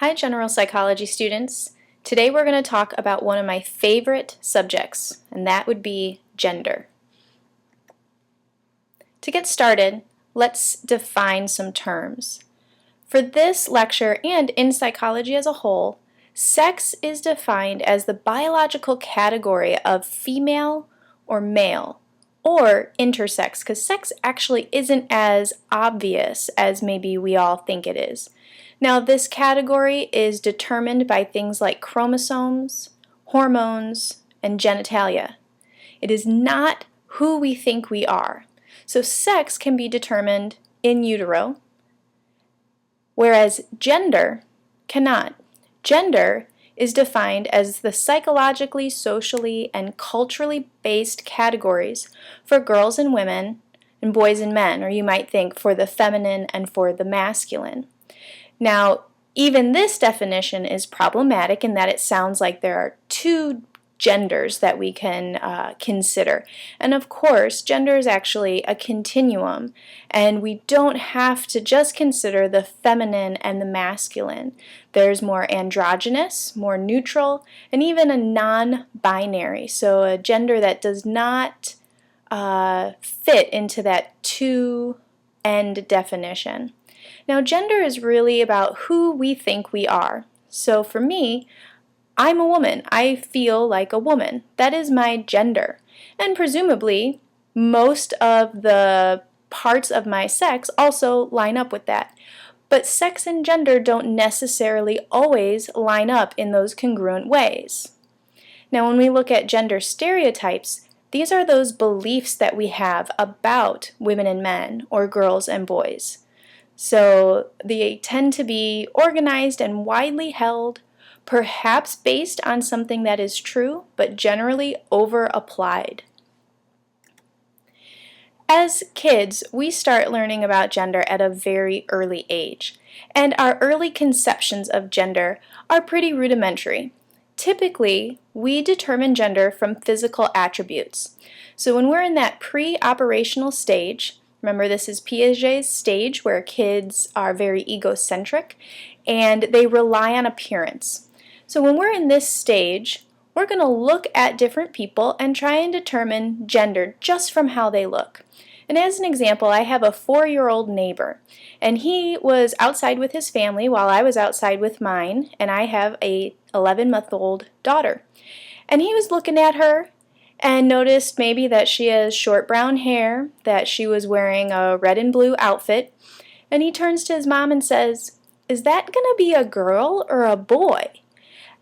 Hi, general psychology students. Today we're going to talk about one of my favorite subjects, and that would be gender. To get started, let's define some terms. For this lecture and in psychology as a whole, sex is defined as the biological category of female or male, or intersex, because sex actually isn't as obvious as maybe we all think it is. Now, this category is determined by things like chromosomes, hormones, and genitalia. It is not who we think we are. So sex can be determined in utero, whereas gender cannot. Gender is defined as the psychologically, socially, and culturally based categories for girls and women, and boys and men, or you might think for the feminine and for the masculine. Now, even this definition is problematic in that it sounds like there are two genders that we can consider. And of course, gender is actually a continuum, and we don't have to just consider the feminine and the masculine. There's more androgynous, more neutral, and even a non-binary, so a gender that does not fit into that two-end definition. Now, gender is really about who we think we are. So for me, I'm a woman. I feel like a woman. That is my gender. And presumably, most of the parts of my sex also line up with that. But sex and gender don't necessarily always line up in those congruent ways. Now, when we look at gender stereotypes, these are those beliefs that we have about women and men, or girls and boys. So they tend to be organized and widely held, perhaps based on something that is true, but generally over-applied. As kids, we start learning about gender at a very early age, and our early conceptions of gender are pretty rudimentary. Typically, we determine gender from physical attributes. So when we're in that pre-operational stage, remember, this is Piaget's stage where kids are very egocentric and they rely on appearance. So when we're in this stage, we're going to look at different people and try and determine gender just from how they look. And as an example, I have a 4-year-old neighbor, and he was outside with his family while I was outside with mine, and I have a 11-month-old daughter. And he was looking at her and noticed maybe that she has short brown hair, that she was wearing a red and blue outfit, and he turns to his mom and says, "Is that going to be a girl or a boy?"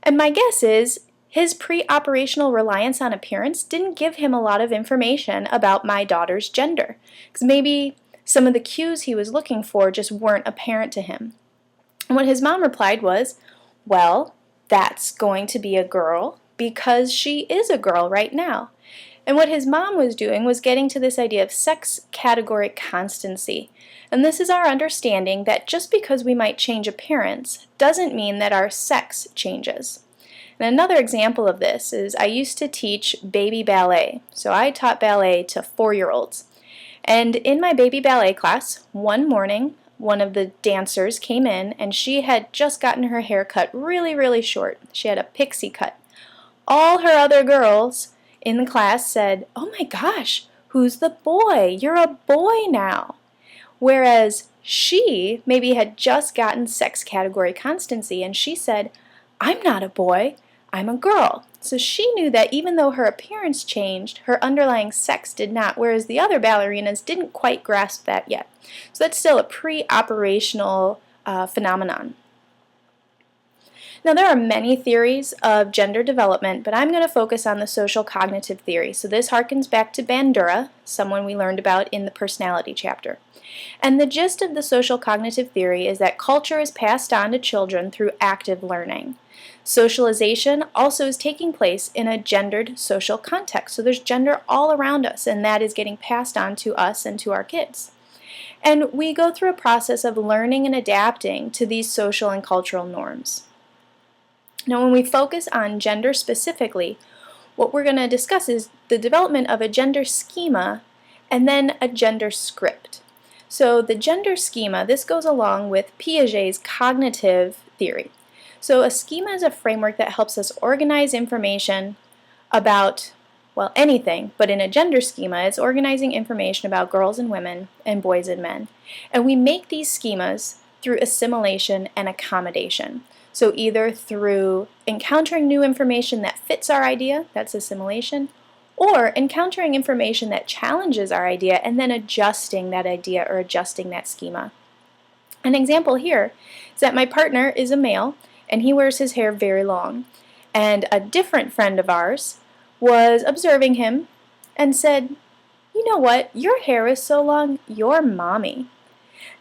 And my guess is his pre-operational reliance on appearance didn't give him a lot of information about my daughter's gender, because maybe some of the cues he was looking for just weren't apparent to him. And what his mom replied was, "Well, that's going to be a girl, because she is a girl right now." And what his mom was doing was getting to this idea of sex category constancy. And this is our understanding that just because we might change appearance doesn't mean that our sex changes. And another example of this is I used to teach baby ballet. So I taught ballet to 4-year-olds. And in my baby ballet class, one morning, one of the dancers came in and she had just gotten her hair cut really, really short. She had a pixie cut. All her other girls in the class said, "Oh my gosh, who's the boy? You're a boy now." Whereas she maybe had just gotten sex category constancy and she said, "I'm not a boy, I'm a girl." So she knew that even though her appearance changed, her underlying sex did not, whereas the other ballerinas didn't quite grasp that yet. So that's still a pre-operational phenomenon. Now, there are many theories of gender development, but I'm going to focus on the social cognitive theory. So this harkens back to Bandura, someone we learned about in the personality chapter. And the gist of the social cognitive theory is that culture is passed on to children through active learning. Socialization also is taking place in a gendered social context. So there's gender all around us, and that is getting passed on to us and to our kids. And we go through a process of learning and adapting to these social and cultural norms. Now, when we focus on gender specifically, what we're going to discuss is the development of a gender schema and then a gender script. So the gender schema, this goes along with Piaget's cognitive theory. So a schema is a framework that helps us organize information about, well, anything, but in a gender schema, it's organizing information about girls and women and boys and men. And we make these schemas through assimilation and accommodation. So either through encountering new information that fits our idea, that's assimilation, or encountering information that challenges our idea and then adjusting that idea or adjusting that schema. An example here is that my partner is a male and he wears his hair very long. And a different friend of ours was observing him and said, "You know what? Your hair is so long, you're mommy."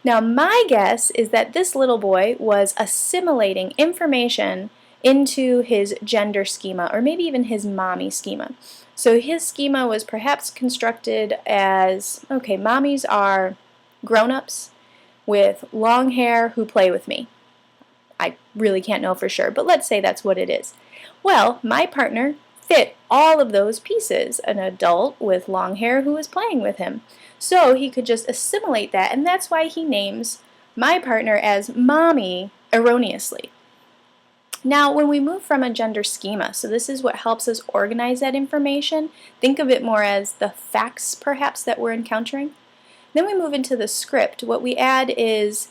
Now, my guess is that this little boy was assimilating information into his gender schema, or maybe even his mommy schema. So his schema was perhaps constructed as, okay, mommies are grown-ups with long hair who play with me. I really can't know for sure, but let's say that's what it is. Well, my partner fit all of those pieces, an adult with long hair who was playing with him. So he could just assimilate that, and that's why he names my partner as mommy erroneously. Now, when we move from a gender schema, so this is what helps us organize that information, think of it more as the facts perhaps that we're encountering. Then we move into the script. What we add is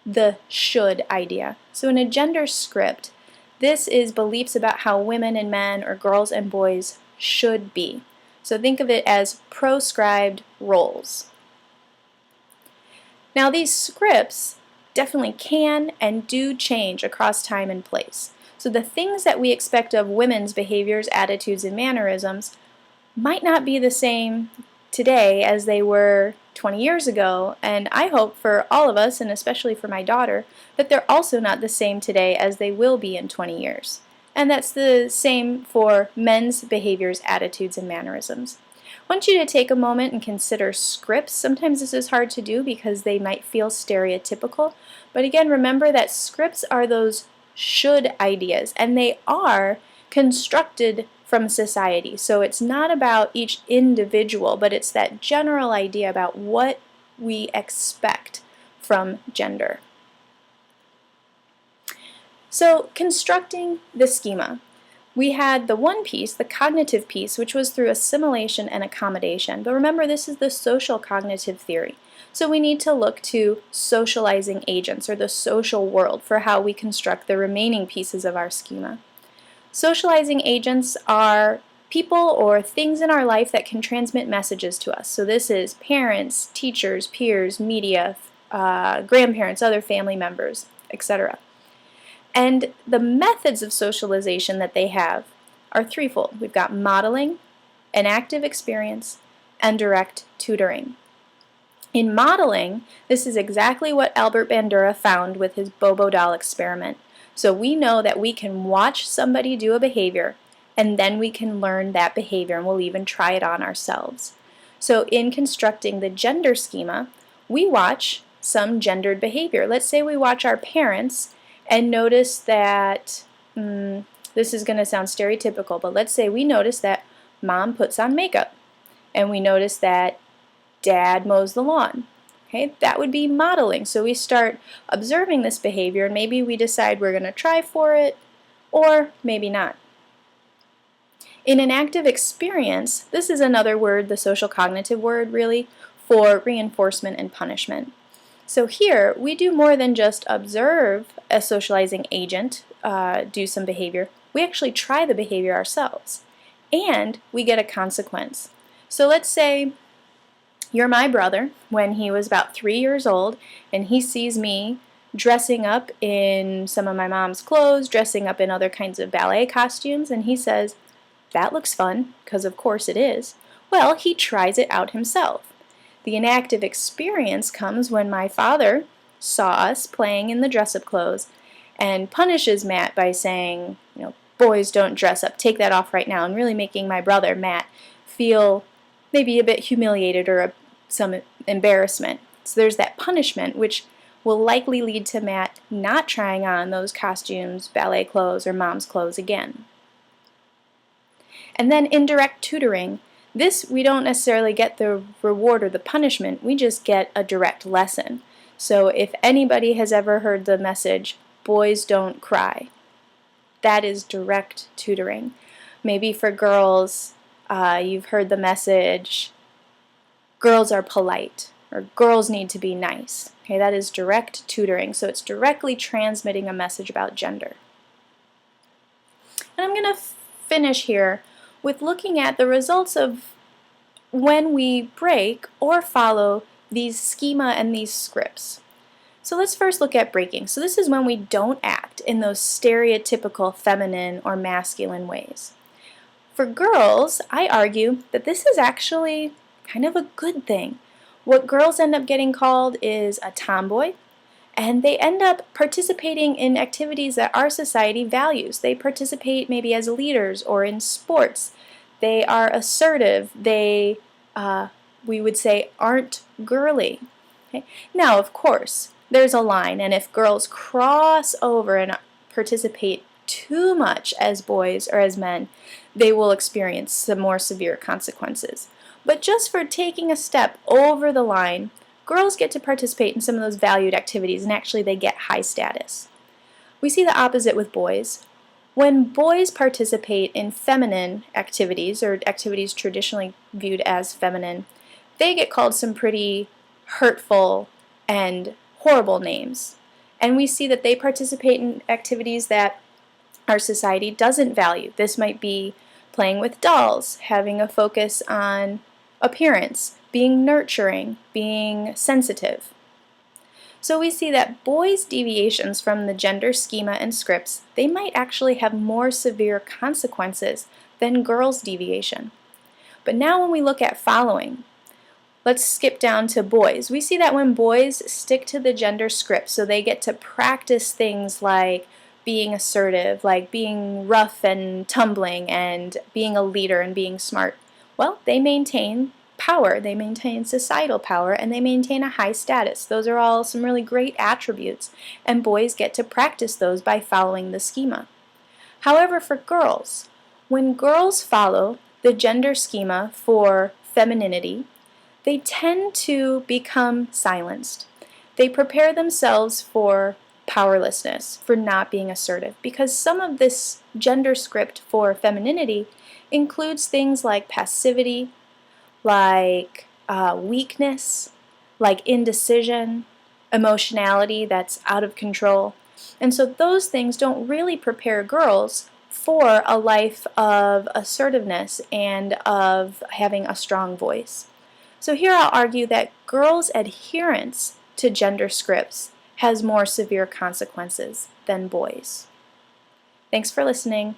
the should idea. So in a gender script, this is beliefs about how women and men or girls and boys should be. So think of it as proscribed roles. Now these scripts definitely can and do change across time and place. So the things that we expect of women's behaviors, attitudes, and mannerisms might not be the same today as they were 20 years ago, and I hope for all of us, and especially for my daughter, that they're also not the same today as they will be in 20 years. And that's the same for men's behaviors, attitudes, and mannerisms. I want you to take a moment and consider scripts. Sometimes this is hard to do because they might feel stereotypical, but again, remember that scripts are those should ideas, and they are constructed from society. So it's not about each individual, but it's that general idea about what we expect from gender. So constructing the schema, we had the one piece, the cognitive piece, which was through assimilation and accommodation. But remember, this is the social cognitive theory. So we need to look to socializing agents, or the social world, for how we construct the remaining pieces of our schema. Socializing agents are people or things in our life that can transmit messages to us. So this is parents, teachers, peers, media, grandparents, other family members, etc. And the methods of socialization that they have are threefold. We've got modeling, an active experience, and direct tutoring. In modeling, this is exactly what Albert Bandura found with his Bobo doll experiment. So we know that we can watch somebody do a behavior, and then we can learn that behavior, and we'll even try it on ourselves. So in constructing the gender schema, we watch some gendered behavior. Let's say we watch our parents and notice that, this is going to sound stereotypical, but let's say we notice that mom puts on makeup, and we notice that dad mows the lawn. Okay, that would be modeling. So we start observing this behavior, and maybe we decide we're going to try for it, or maybe not. In an active experience, this is another word, the social cognitive word really, for reinforcement and punishment. So here, we do more than just observe a socializing agent do some behavior. We actually try the behavior ourselves, and we get a consequence. So let's say you're my brother when he was about 3 years old, and he sees me dressing up in some of my mom's clothes, dressing up in other kinds of ballet costumes, and he says, "That looks fun," because of course it is. Well, he tries it out himself. The inactive experience comes when my father saw us playing in the dress-up clothes and punishes Matt by saying, boys don't dress up, take that off right now, and really making my brother, Matt, feel maybe a bit humiliated or some embarrassment. So there's that punishment, which will likely lead to Matt not trying on those costumes, ballet clothes, or mom's clothes again. And then indirect tutoring. This, we don't necessarily get the reward or the punishment, we just get a direct lesson. So if anybody has ever heard the message, boys don't cry. That is direct tutoring. Maybe for girls, you've heard the message, girls are polite, or girls need to be nice. Okay, that is direct tutoring, so it's directly transmitting a message about gender. And I'm going to finish here with looking at the results of when we break or follow these schema and these scripts. So let's first look at breaking. So this is when we don't act in those stereotypical feminine or masculine ways. For girls, I argue that this is actually kind of a good thing. What girls end up getting called is a tomboy, and they end up participating in activities that our society values. They participate maybe as leaders or in sports. They are assertive. They, we would say, aren't girly. Okay? Now, of course, there's a line, and if girls cross over and participate too much as boys or as men, they will experience some more severe consequences. But just for taking a step over the line, girls get to participate in some of those valued activities, and actually they get high status. We see the opposite with boys. When boys participate in feminine activities, or activities traditionally viewed as feminine, they get called some pretty hurtful and horrible names. And we see that they participate in activities that our society doesn't value. This might be playing with dolls, having a focus on appearance, being nurturing, being sensitive. So we see that boys' deviations from the gender schema and scripts, they might actually have more severe consequences than girls' deviation. But now when we look at following, let's skip down to boys. We see that when boys stick to the gender script, so they get to practice things like being assertive, like being rough and tumbling, and being a leader and being smart, well, they maintain power, they maintain societal power, and they maintain a high status. Those are all some really great attributes, and boys get to practice those by following the schema. However, for girls, when girls follow the gender schema for femininity, they tend to become silenced. They prepare themselves for powerlessness, for not being assertive, because some of this gender script for femininity includes things like passivity, like weakness, like indecision, emotionality that's out of control. And so those things don't really prepare girls for a life of assertiveness and of having a strong voice. So here I'll argue that girls' adherence to gender scripts has more severe consequences than boys. Thanks for listening.